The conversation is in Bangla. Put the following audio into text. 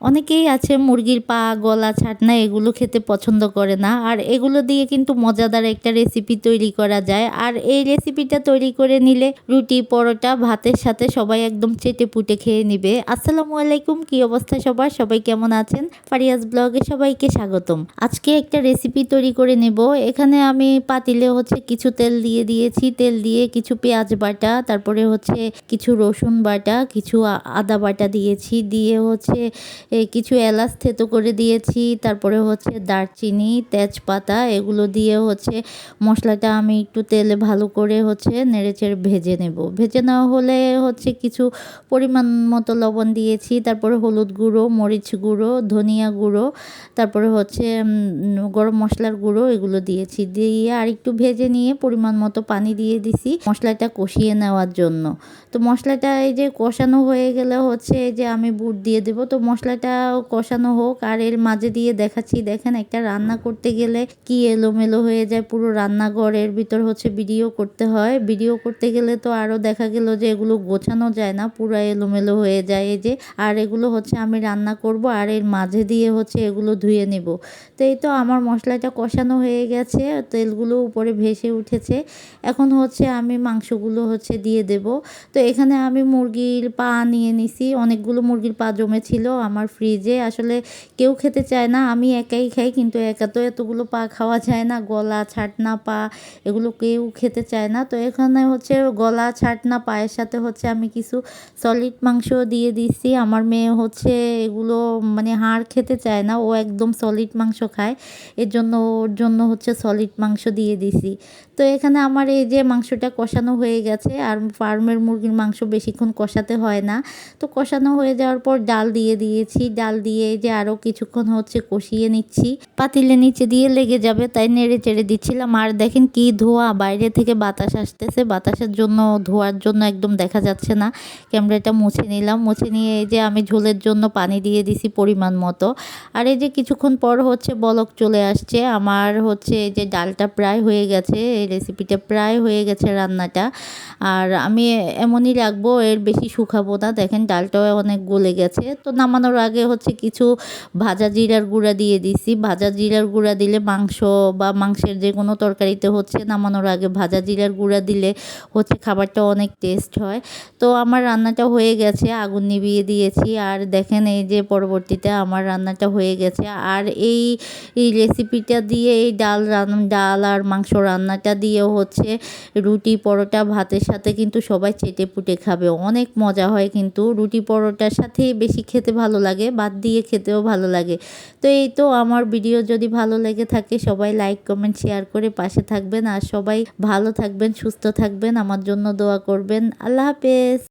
অনেকেই আছে মুরগির পা, গলা, ছাটনা এগুলো খেতে পছন্দ করে না। আর এগুলো দিয়ে কিন্তু মজাদার একটা রেসিপি তৈরি করা যায়। আর এই রেসিপিটা তৈরি করে নিলে রুটি, পরোটা, ভাতের সাথে সবাই একদম চেটেপুটে খেয়ে নিবে। আসসালামু আলাইকুম, কি অবস্থা সবার? সবাই কেমন আছেন? ফারিয়াজ ব্লগে সবাইকে স্বাগতম। আজকে একটা রেসিপি তৈরি করে নেব। এখানে আমি পাতিলে কিছু তেল দিয়ে দিয়েছি। তেল দিয়ে কিছু পেঁয়াজ বাটা, তারপরে কিছু রসুন বাটা, কিছু আদা বাটা দিয়েছি। দিয়ে কিছু এলাচ থেতো করে দিয়েছি। তারপরে দারচিনি, তেজপাতা এগুলো দিয়ে মশলাটা আমি একটু তেলে ভালো করে নেড়েচেড়ে ভেজে নেব। ভেজে নেওয়া হলে কিছু পরিমাণ মতো লবণ দিয়েছি। তারপরে হলুদ গুঁড়ো, মরিচ গুঁড়ো, ধনিয়া গুঁড়ো, তারপরে গরম মশলার গুঁড়ো এগুলো দিয়েছি। দিয়ে আর একটু ভেজে নিয়ে পরিমাণ মতো পানি দিয়ে দিছি মশলাটা কষিয়ে নেওয়ার জন্য। তো মশলাটা এই যে কষানো হয়ে গেলে এই যে আমি বুট দিয়ে দেবো। তো মশলাটা কষানো হোক, আর এর মাঝে দিয়ে দেখাচ্ছি। দেখেন, একটা রান্না করতে গেলে কি এলোমেলো হয়ে যায় পুরো রান্নাঘরের ভিতর। ভিডিও করতে হয়, ভিডিও করতে গেলে তো আরও দেখা গেল যে এগুলো গোছানো যায় না, পুরো এলোমেলো হয়ে যায়। এই যে আর এগুলো আমি রান্না করব, আর এর মাঝে দিয়ে এগুলো ধুয়ে নেব। তো এই তো আমার মশলাটা কষানো হয়ে গেছে, তেলগুলো উপরে ভেসে উঠেছে। এখন আমি মাংসগুলো দিয়ে দেব। তো এখানে আমি মুরগির পা নিয়ে নিছি। অনেকগুলো মুরগির পা জমেছিল আমার ফ্রিজে। আসলে কেউ খেতে চায় না, আমি একাই খাই, কিন্তু একা তো এতগুলো পা খাওয়া যায় না। গলা, ছাটনা, পা এগুলো কেউ খেতে চায় না। তো এখানে গলা, ছাটনা, পায়ের সাথে আমি কিছু সলিড মাংস দিয়ে দিছি। আমার মেয়ে এগুলো মানে হাড় খেতে চায় না, ও একদম সলিড মাংস খায়। এর জন্য ওর জন্য সলিড মাংস দিয়ে দিছি। তো এখানে আমার এই যে মাংসটা কষানো হয়ে গেছে। আর ফার্মের মুরগির মাংস বেশিক্ষণ কষাতে হয় না। তো কষানো হয়ে যাওয়ার পর ডাল দিয়ে দিয়েছি। ডাল দিয়ে যে আরও কিছুক্ষণ কষিয়ে নিচ্ছি। পাতিলে নিচে দিয়ে লেগে যাবে, তাই নেড়ে চেড়ে দিচ্ছিলাম। আর দেখেন কি ধোঁয়া, বাইরে থেকে বাতাস আসতেছে। বাতাসের জন্য, ধোঁয়ার জন্য একদম দেখা যাচ্ছে না। ক্যামেরাটা মুছে নিলাম। মুছে নিয়ে এই যে আমি ঝোলের জন্য পানি দিয়ে দিছি পরিমাণ মতো। আর এই যে কিছুক্ষণ পর বলক চলে আসছে। আমার এই যে ডালটা প্রায় হয়ে গেছে, এই রেসিপিটা প্রায় হয়ে গেছে রান্নাটা। আর আমি এমনই রাখবো, এর বেশি শুকাবো না। দেখেন ডালটাও অনেক গলে গেছে। তো নামানোর আগে কিছু ভাজা জিরার গুঁড়া দিয়ে দিছি। ভাজা জিরার গুঁড়া দিলে মাংস বা মাংসের যে কোনো তরকারিতে নামানোর আগে ভাজা জিরার গুঁড়া দিলে খাবারটা অনেক টেস্ট হয়। তো আমার রান্নাটা হয়ে গেছে, আগুন নিভিয়ে দিয়েছি। আর দেখেন এই যে পরবর্তীতে আমার রান্নাটা হয়ে গেছে। আর এই রেসিপিটা দিয়ে, এই ডাল আর মাংস রান্নাটা দিয়ে রুটি, পরোটা, ভাতের সাথে কিন্তু সবাই চেটেপুটে খাবে। অনেক মজা হয় কিন্তু। রুটি পরোটার সাথেই বেশি খেতে ভালো লাগে, ভাত দিয়ে খেতেও ভালো লাগে। তো এই তো আমার ভিডিও যদি ভালো লেগে থাকে সবাই লাইক, কমেন্ট, শেয়ার করে পাশে থাকবেন। আর সবাই ভালো থাকবেন, সুস্থ থাকবেন, আমার জন্য দোয়া করবেন। আল্লাহ হাফেজ।